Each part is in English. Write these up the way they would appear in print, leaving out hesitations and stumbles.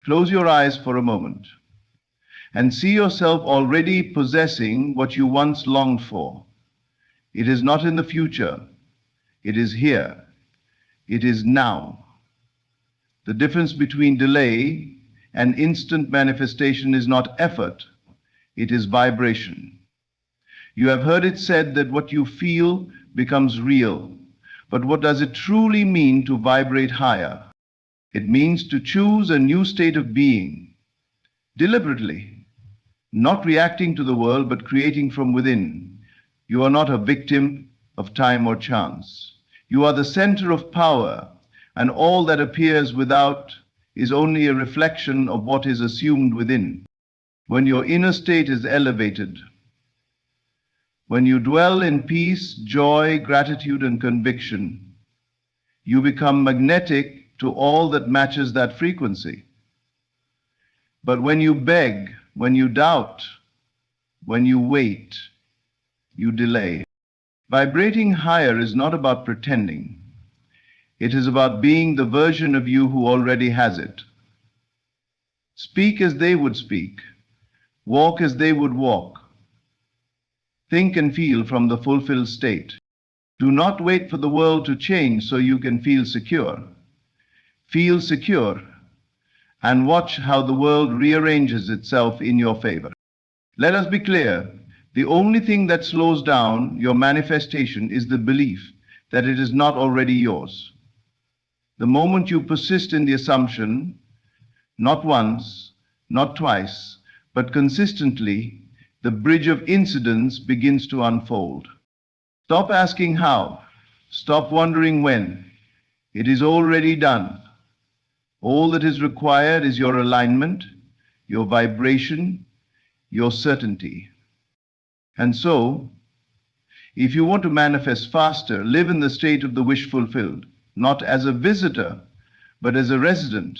Close your eyes for a moment and see yourself already possessing what you once longed for. It is not in the future, it is here, it is now. The difference between delay and instant manifestation is not effort, it is vibration. You have heard it said that what you feel becomes real, but what does it truly mean to vibrate higher? It means to choose a new state of being, deliberately, not reacting to the world, but creating from within. You are not a victim of time or chance. You are the center of power, and all that appears without is only a reflection of what is assumed within. When your inner state is elevated, when you dwell in peace, joy, gratitude, and conviction, you become magnetic to all that matches that frequency. But when you beg, when you doubt, when you wait, you delay. Vibrating higher is not about pretending. It is about being the version of you who already has it. Speak as they would speak. Walk as they would walk. Think and feel from the fulfilled state. Do not wait for the world to change so you can feel secure. Feel secure and watch how the world rearranges itself in your favor. Let us be clear, the only thing that slows down your manifestation is the belief that it is not already yours. The moment you persist in the assumption, not once, not twice, but consistently, the bridge of incidents begins to unfold. Stop asking how. Stop wondering when. It is already done. All that is required is your alignment, your vibration, your certainty. And so, if you want to manifest faster, live in the state of the wish fulfilled, not as a visitor, but as a resident.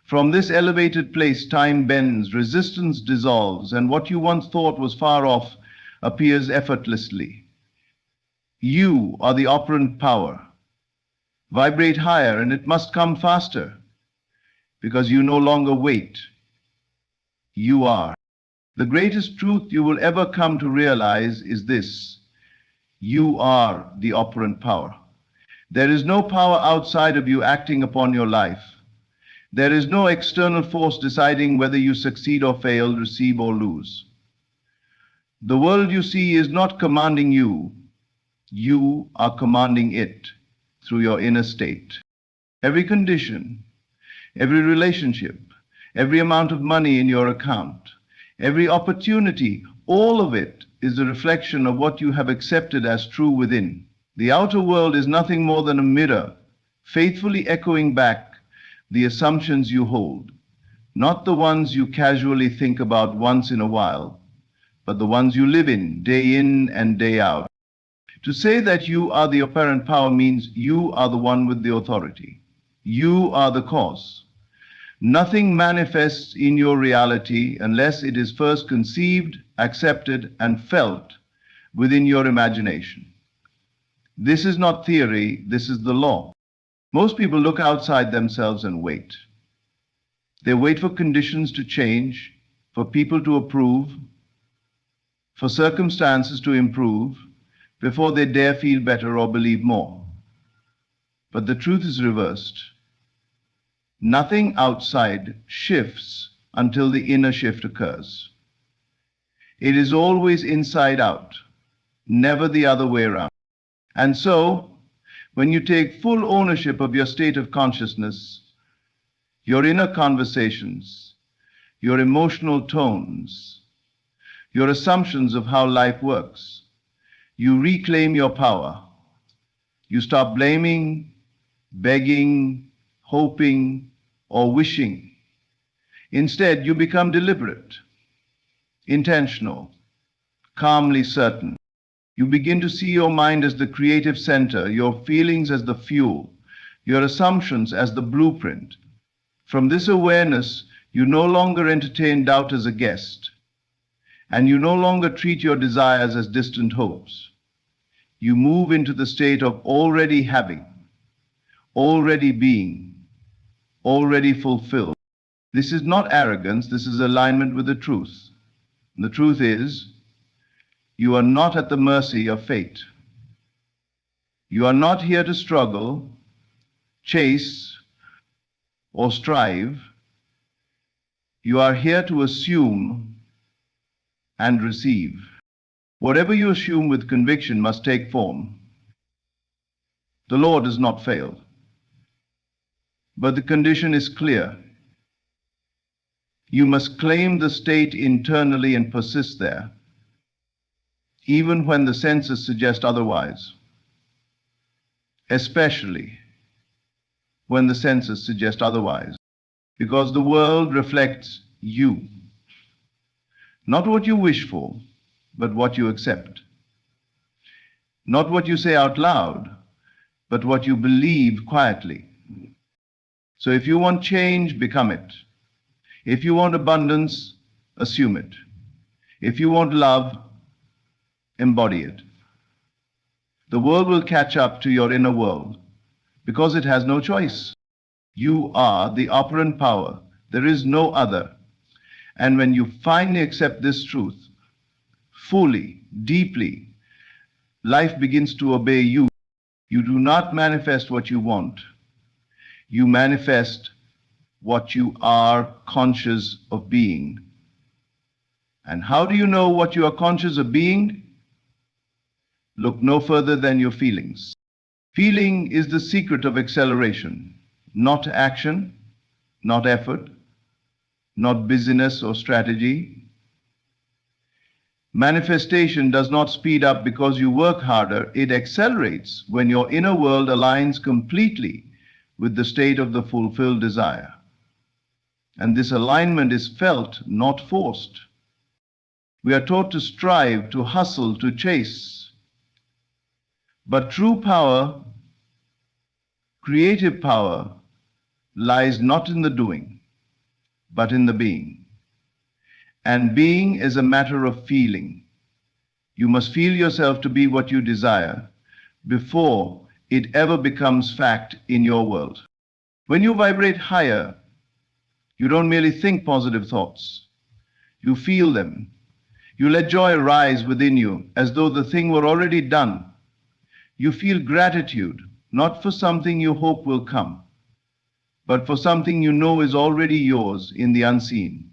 From this elevated place, time bends, resistance dissolves, and what you once thought was far off appears effortlessly. You are the operant power. Vibrate higher, and it must come faster, because you no longer wait. You are. The greatest truth you will ever come to realize is this: you are the operant power. There is no power outside of you acting upon your life. There is no external force deciding whether you succeed or fail, receive or lose. The world you see is not commanding you. You are commanding it through your inner state. Every condition, every relationship, every amount of money in your account, every opportunity, all of it is a reflection of what you have accepted as true within. The outer world is nothing more than a mirror, faithfully echoing back the assumptions you hold, not the ones you casually think about once in a while, but the ones you live in and day out. To say that you are the apparent power means you are the one with the authority. You are the cause. Nothing manifests in your reality unless it is first conceived, accepted, and felt within your imagination. This is not theory, this is the law. Most people look outside themselves and wait. They wait for conditions to change, for people to approve, for circumstances to improve, before they dare feel better or believe more. But the truth is reversed. Nothing outside shifts until the inner shift occurs. It is always inside out, never the other way around. And so, when you take full ownership of your state of consciousness, your inner conversations, your emotional tones, your assumptions of how life works, you reclaim your power. You stop blaming, begging, hoping, or wishing. Instead, you become deliberate, intentional, calmly certain. You begin to see your mind as the creative center, your feelings as the fuel, your assumptions as the blueprint. From this awareness, you no longer entertain doubt as a guest, and you no longer treat your desires as distant hopes. You move into the state of already having, already being, already fulfilled. This is not arrogance, this is alignment with the truth. The truth is, you are not at the mercy of fate. You are not here to struggle, chase, or strive. You are here to assume and receive. Whatever you assume with conviction must take form. The Lord does not fail. But the condition is clear. You must claim the state internally and persist there, even when the senses suggest otherwise, especially when the senses suggest otherwise, because the world reflects you. Not what you wish for, but what you accept. Not what you say out loud, but what you believe quietly. So if you want change, become it. If you want abundance, assume it. If you want love, embody it. The world will catch up to your inner world because it has no choice. You are the operant power. There is no other. And when you finally accept this truth, fully, deeply, life begins to obey you. You do not manifest what you want. You manifest what you are conscious of being. And how do you know what you are conscious of being? Look no further than your feelings. Feeling is the secret of acceleration, not action, not effort, not busyness or strategy. Manifestation does not speed up because you work harder. It accelerates when your inner world aligns completely with the state of the fulfilled desire. And this alignment is felt, not forced. We are taught to strive, to hustle, to chase. But true power, creative power, lies not in the doing, but in the being. And being is a matter of feeling. You must feel yourself to be what you desire before it ever becomes fact in your world. When you vibrate higher, you don't merely think positive thoughts. You feel them. You let joy rise within you as though the thing were already done. You feel gratitude, not for something you hope will come, but for something you know is already yours in the unseen.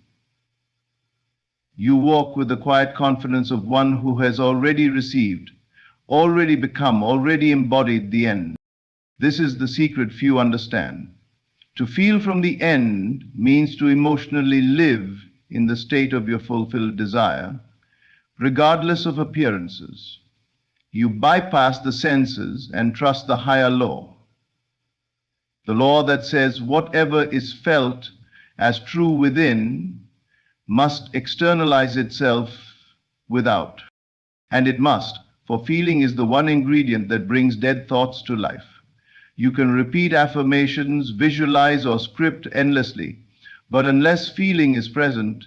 You walk with the quiet confidence of one who has already received, already become, already embodied the end. This is the secret few understand. To feel from the end means to emotionally live in the state of your fulfilled desire, regardless of appearances. You bypass the senses and trust the higher law. The law that says whatever is felt as true within must externalize itself without. And it must, for feeling is the one ingredient that brings dead thoughts to life. You can repeat affirmations, visualize, or script endlessly, but unless feeling is present,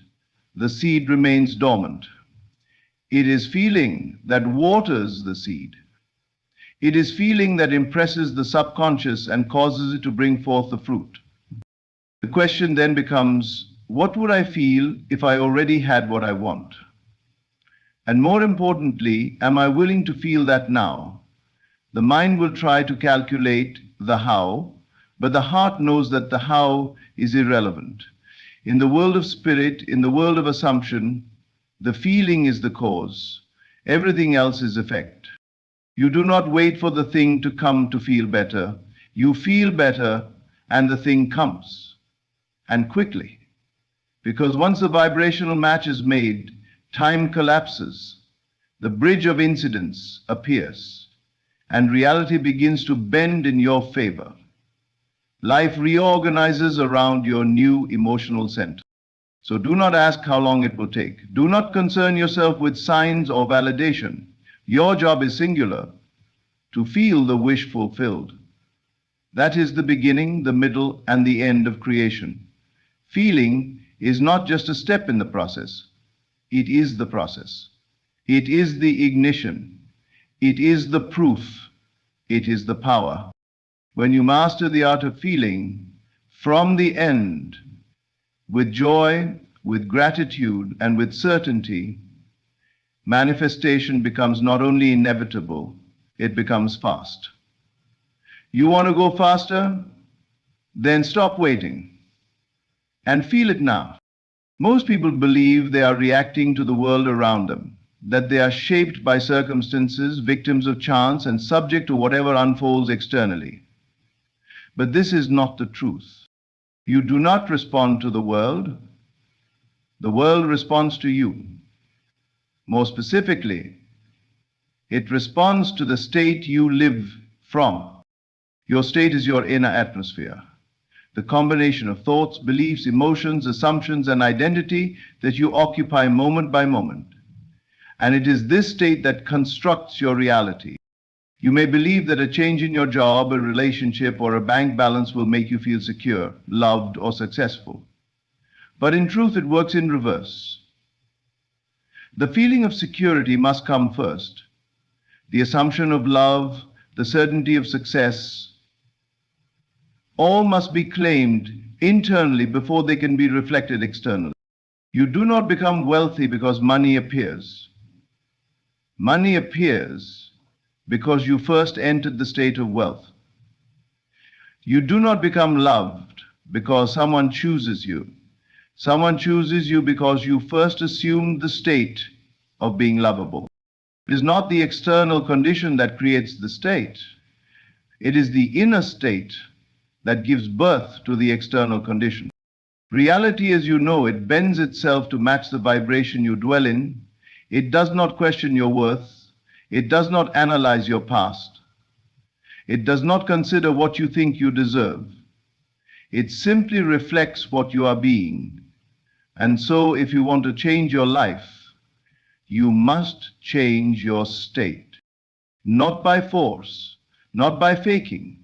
the seed remains dormant. It is feeling that waters the seed. It is feeling that impresses the subconscious and causes it to bring forth the fruit. The question then becomes, what would I feel if I already had what I want? And more importantly, am I willing to feel that now? The mind will try to calculate the how, but the heart knows that the how is irrelevant. In the world of spirit, in the world of assumption, the feeling is the cause. Everything else is effect. You do not wait for the thing to come to feel better. You feel better and the thing comes. And quickly. Because once the vibrational match is made, time collapses. The bridge of incidents appears. And reality begins to bend in your favor. Life reorganizes around your new emotional center. So do not ask how long it will take. Do not concern yourself with signs or validation. Your job is singular, to feel the wish fulfilled. That is the beginning, the middle, and the end of creation. Feeling is not just a step in the process. It is the process. It is the ignition. It is the proof. It is the power. When you master the art of feeling, from the end, with joy, with gratitude, and with certainty, manifestation becomes not only inevitable, it becomes fast. You want to go faster? Then stop waiting and feel it now. Most people believe they are reacting to the world around them, that they are shaped by circumstances, victims of chance, and subject to whatever unfolds externally. But this is not the truth. You do not respond to the world responds to you. More specifically, it responds to the state you live from. Your state is your inner atmosphere, the combination of thoughts, beliefs, emotions, assumptions, and identity that you occupy moment by moment. And it is this state that constructs your reality. You may believe that a change in your job, a relationship, or a bank balance will make you feel secure, loved, or successful. But in truth, it works in reverse. The feeling of security must come first. The assumption of love, the certainty of success, all must be claimed internally before they can be reflected externally. You do not become wealthy because money appears. Money appears because you first entered the state of wealth. You do not become loved because someone chooses you. Someone chooses you because you first assumed the state of being lovable. It is not the external condition that creates the state. It is the inner state that gives birth to the external condition. Reality as you know it bends itself to match the vibration you dwell in. It does not question your worth. It does not analyze your past. It does not consider what you think you deserve. It simply reflects what you are being. And so, if you want to change your life, you must change your state. Not by force, not by faking,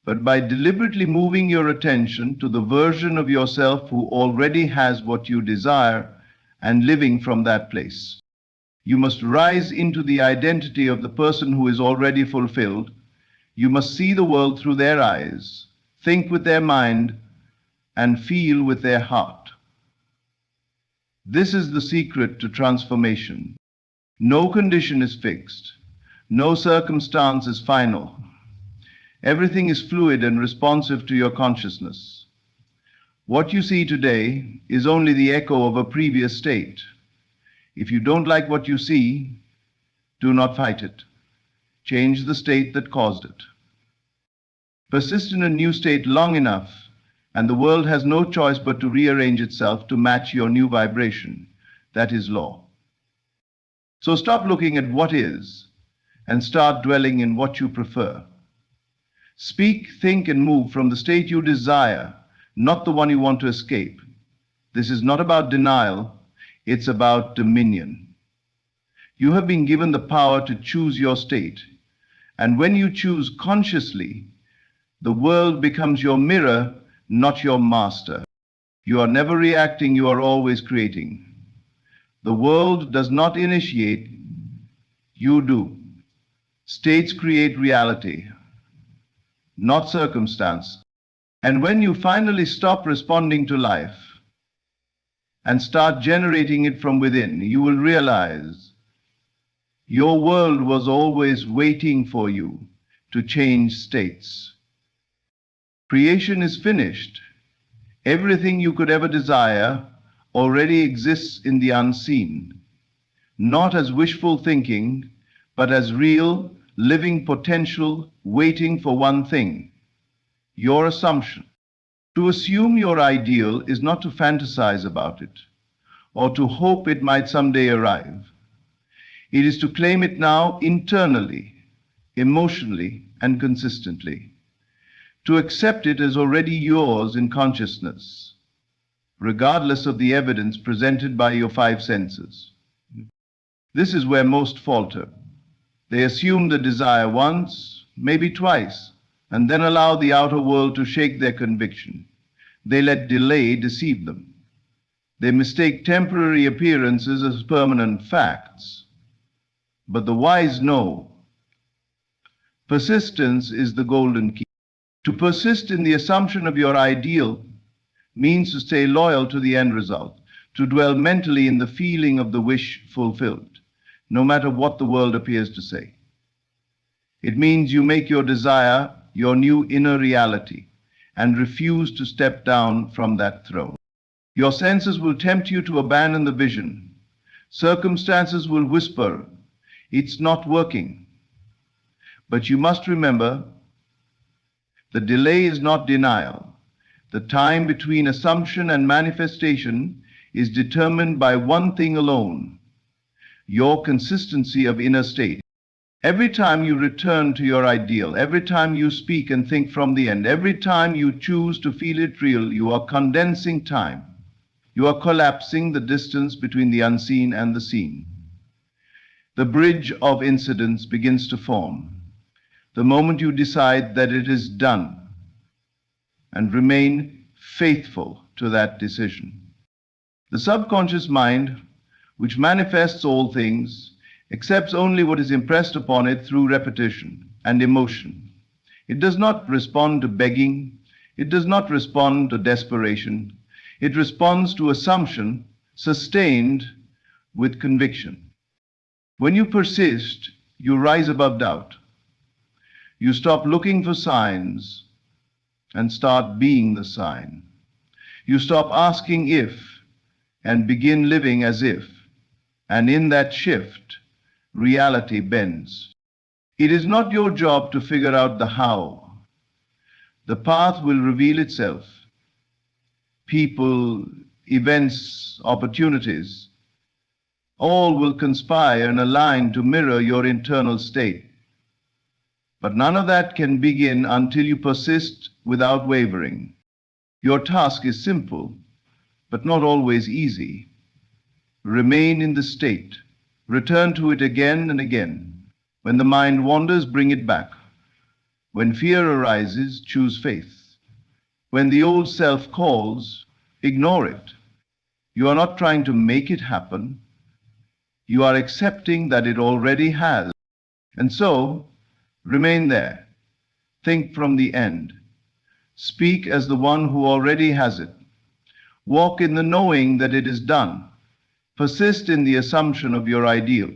but by deliberately moving your attention to the version of yourself who already has what you desire and living from that place. You must rise into the identity of the person who is already fulfilled. You must see the world through their eyes, think with their mind, and feel with their heart. This is the secret to transformation. No condition is fixed. No circumstance is final. Everything is fluid and responsive to your consciousness. What you see today is only the echo of a previous state. If you don't like what you see, do not fight it. Change the state that caused it. Persist in a new state long enough, and the world has no choice but to rearrange itself to match your new vibration. That is law. So stop looking at what is and start dwelling in what you prefer. Speak, think, and move from the state you desire, not the one you want to escape. This is not about denial, it's about dominion. You have been given the power to choose your state, and when you choose consciously, the world becomes your mirror, not your master. You are never reacting, you are always creating. The world does not initiate, you do. States create reality, not circumstance. And when you finally stop responding to life and start generating it from within, you will realize your world was always waiting for you to change states. Creation is finished. Everything you could ever desire already exists in the unseen, not as wishful thinking, but as real, living potential waiting for one thing, your assumption. To assume your ideal is not to fantasize about it or to hope it might someday arrive. It is to claim it now internally, emotionally, and consistently. To accept it as already yours in consciousness, regardless of the evidence presented by your five senses. This is where most falter. They assume the desire once, maybe twice, and then allow the outer world to shake their conviction. They let delay deceive them. They mistake temporary appearances as permanent facts. But the wise know persistence is the golden key. To persist in the assumption of your ideal means to stay loyal to the end result, to dwell mentally in the feeling of the wish fulfilled, no matter what the world appears to say. It means you make your desire your new inner reality and refuse to step down from that throne. Your senses will tempt you to abandon the vision. Circumstances will whisper, "It's not working." But you must remember, the delay is not denial. The time between assumption and manifestation is determined by one thing alone: your consistency of inner state. Every time you return to your ideal, every time you speak and think from the end, every time you choose to feel it real, you are condensing time. You are collapsing the distance between the unseen and the seen. The bridge of incidents begins to form the moment you decide that it is done and remain faithful to that decision. The subconscious mind, which manifests all things, accepts only what is impressed upon it through repetition and emotion. It does not respond to begging. It does not respond to desperation. It responds to assumption sustained with conviction. When you persist, you rise above doubt. You stop looking for signs and start being the sign. You stop asking if and begin living as if. And in that shift, reality bends. It is not your job to figure out the how. The path will reveal itself. People, events, opportunities, all will conspire and align to mirror your internal state. But none of that can begin until you persist without wavering. Your task is simple, but not always easy. Remain in the state. Return to it again and again. When the mind wanders, bring it back. When fear arises, choose faith. When the old self calls, ignore it. You are not trying to make it happen. You are accepting that it already has. And so, remain there. Think from the end. Speak as the one who already has it. Walk in the knowing that it is done. Persist in the assumption of your ideal.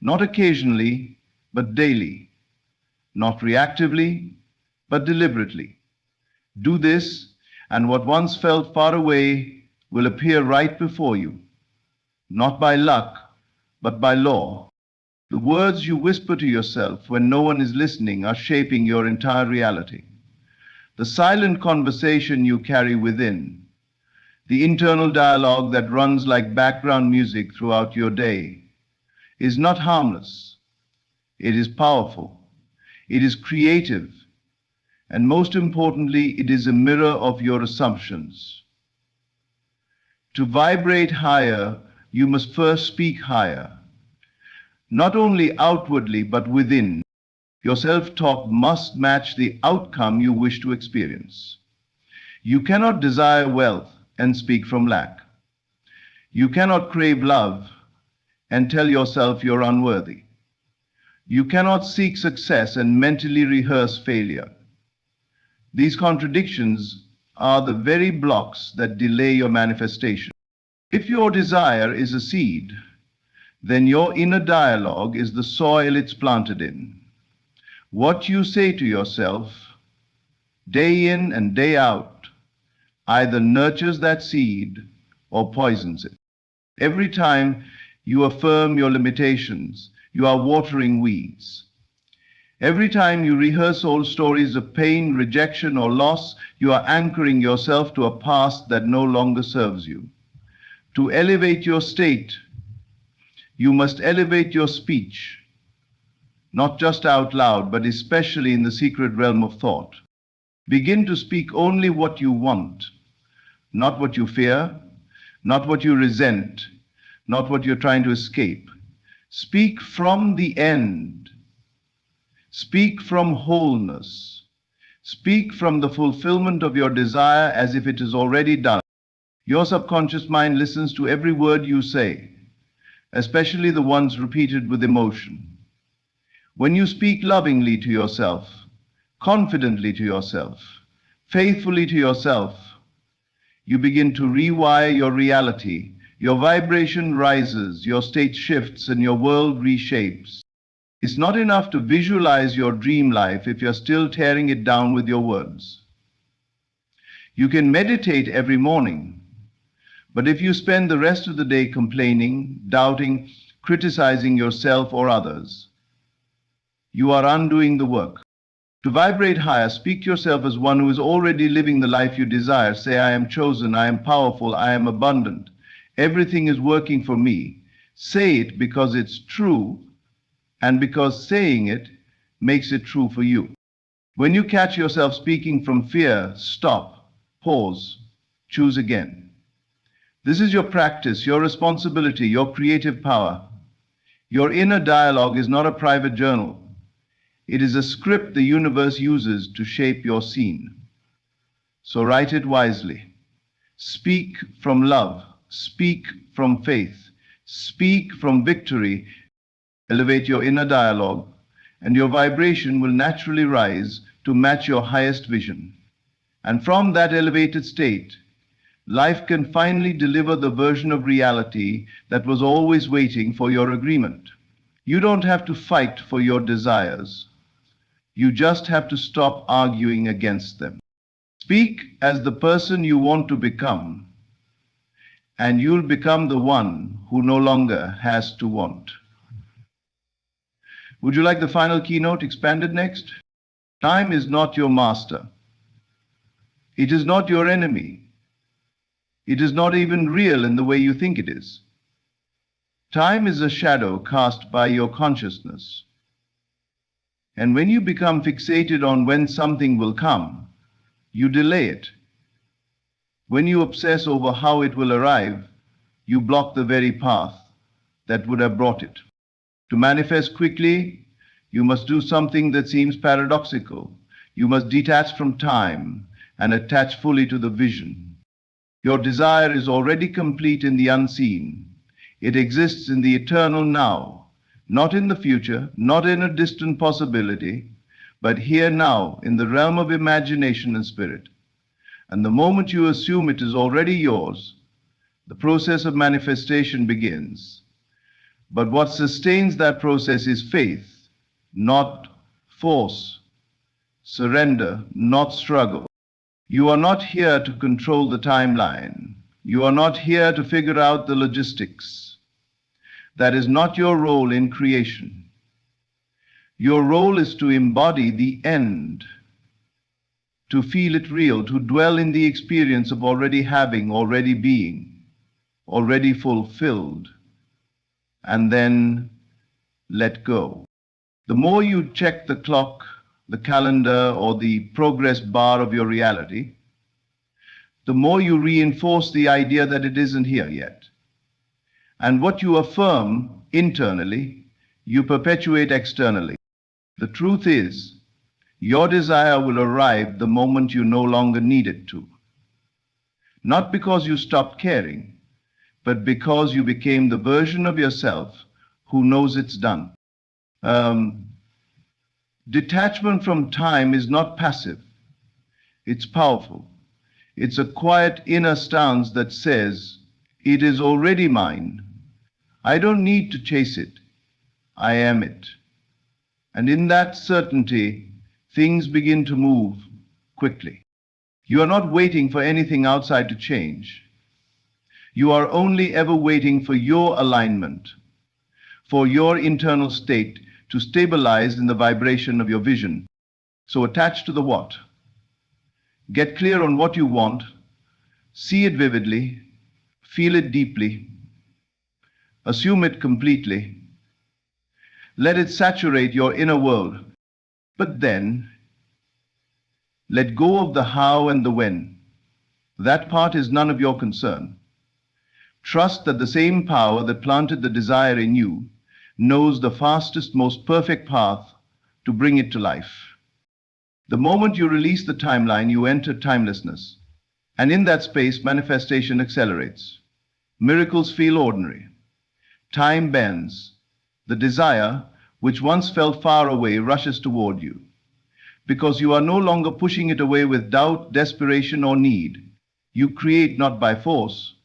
Not occasionally, but daily. Not reactively, but deliberately. Do this, and what once felt far away will appear right before you. Not by luck, but by law. The words you whisper to yourself when no one is listening are shaping your entire reality. The silent conversation you carry within, the internal dialogue that runs like background music throughout your day, is not harmless. It is powerful. It is creative. And most importantly, it is a mirror of your assumptions. To vibrate higher, you must first speak higher. Not only outwardly, but within. Your self-talk must match the outcome you wish to experience. You cannot desire wealth and speak from lack. You cannot crave love and tell yourself you're unworthy. You cannot seek success and mentally rehearse failure. These contradictions are the very blocks that delay your manifestation. If your desire is a seed, then your inner dialogue is the soil it's planted in. What you say to yourself, day in and day out, either nurtures that seed or poisons it. Every time you affirm your limitations, you are watering weeds. Every time you rehearse old stories of pain, rejection, or loss, you are anchoring yourself to a past that no longer serves you. To elevate your state, you must elevate your speech, not just out loud, but especially in the secret realm of thought. Begin to speak only what you want, not what you fear, not what you resent, not what you're trying to escape. Speak from the end. Speak from wholeness. Speak from the fulfillment of your desire as if it is already done. Your subconscious mind listens to every word you say, especially the ones repeated with emotion. When you speak lovingly to yourself, confidently to yourself, faithfully to yourself, you begin to rewire your reality. Your vibration rises, your state shifts, and your world reshapes. It's not enough to visualize your dream life if you're still tearing it down with your words. You can meditate every morning, but if you spend the rest of the day complaining, doubting, criticizing yourself or others, you are undoing the work. To vibrate higher, speak to yourself as one who is already living the life you desire. Say, I am chosen, I am powerful, I am abundant. Everything is working for me. Say it because it's true, and because saying it makes it true for you. When you catch yourself speaking from fear, stop, pause, choose again. This is your practice, your responsibility, your creative power. Your inner dialogue is not a private journal. It is a script the universe uses to shape your scene. So write it wisely. Speak from love. Speak from faith. Speak from victory. Elevate your inner dialogue, and your vibration will naturally rise to match your highest vision. And from that elevated state, life can finally deliver the version of reality that was always waiting for your agreement. You don't have to fight for your desires. You just have to stop arguing against them. Speak as the person you want to become, and you'll become the one who no longer has to want. Would you like the final keynote expanded next? Time is not your master. It is not your enemy. It is not even real in the way you think it is. Time is a shadow cast by your consciousness. And when you become fixated on when something will come, you delay it. When you obsess over how it will arrive, you block the very path that would have brought it. To manifest quickly, you must do something that seems paradoxical. You must detach from time and attach fully to the vision. Your desire is already complete in the unseen. It exists in the eternal now. Not in the future, not in a distant possibility, but here now, in the realm of imagination and spirit. And the moment you assume it is already yours, the process of manifestation begins. But what sustains that process is faith, not force, surrender, not struggle. You are not here to control the timeline. You are not here to figure out the logistics. That is not your role in creation. Your role is to embody the end, to feel it real, to dwell in the experience of already having, already being, already fulfilled, and then let go. The more you check the clock, the calendar, or the progress bar of your reality, the more you reinforce the idea that it isn't here yet. And what you affirm internally, you perpetuate externally. The truth is, your desire will arrive the moment you no longer need it to. Not because you stopped caring, but because you became the version of yourself who knows it's done. Detachment from time is not passive. It's powerful. It's a quiet inner stance that says, it is already mine. I don't need to chase it. I am it. And in that certainty, things begin to move quickly. You are not waiting for anything outside to change. You are only ever waiting for your alignment, for your internal state to stabilize in the vibration of your vision. So attach to the what. Get clear on what you want. See it vividly. Feel it deeply. Assume it completely. Let it saturate your inner world. But then, let go of the how and the when. That part is none of your concern. Trust that the same power that planted the desire in you knows the fastest, most perfect path to bring it to life. The moment you release the timeline, you enter timelessness. And in that space, manifestation accelerates. Miracles feel ordinary. Time bends. The desire, which once felt far away, rushes toward you. Because you are no longer pushing it away with doubt, desperation, or need. You create not by force,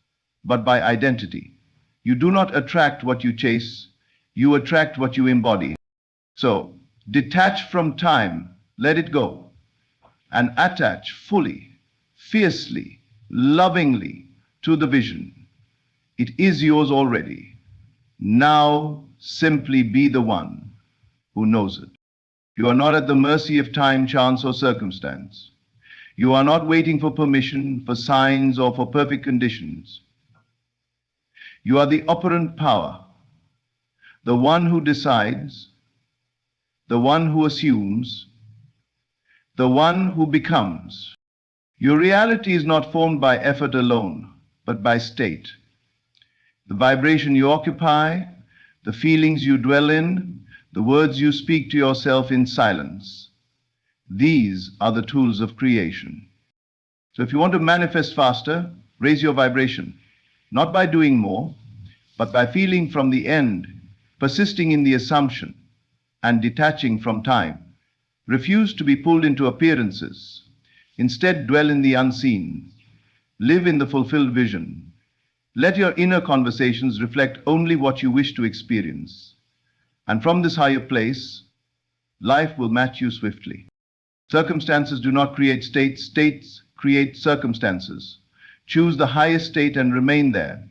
but by identity. You do not attract what you chase, you attract what you embody. So, detach from time, let it go, and attach fully, fiercely, lovingly to the vision. It is yours already. Now, simply be the one who knows it. You are not at the mercy of time, chance, or circumstance. You are not waiting for permission, for signs, or for perfect conditions. You are the operant power, the one who decides, the one who assumes, the one who becomes. Your reality is not formed by effort alone, but by state. The vibration you occupy, the feelings you dwell in, the words you speak to yourself in silence. These are the tools of creation. So if you want to manifest faster, raise your vibration, not by doing more, but by feeling from the end, persisting in the assumption, and detaching from time. Refuse to be pulled into appearances. Instead, dwell in the unseen. Live in the fulfilled vision. Let your inner conversations reflect only what you wish to experience. And from this higher place, life will match you swiftly. Circumstances do not create states, states create circumstances. Choose the highest state and remain there.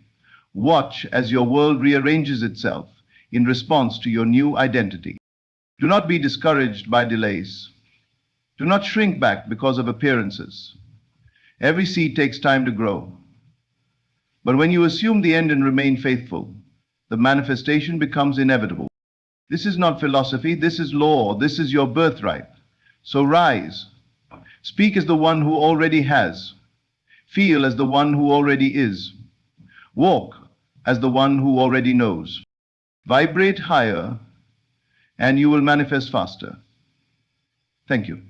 Watch as your world rearranges itself in response to your new identity. Do not be discouraged by delays. Do not shrink back because of appearances. Every seed takes time to grow. But when you assume the end and remain faithful, the manifestation becomes inevitable. This is not philosophy, this is law, this is your birthright. So rise. Speak as the one who already has. Feel as the one who already is. Walk as the one who already knows. Vibrate higher, and you will manifest faster. Thank you.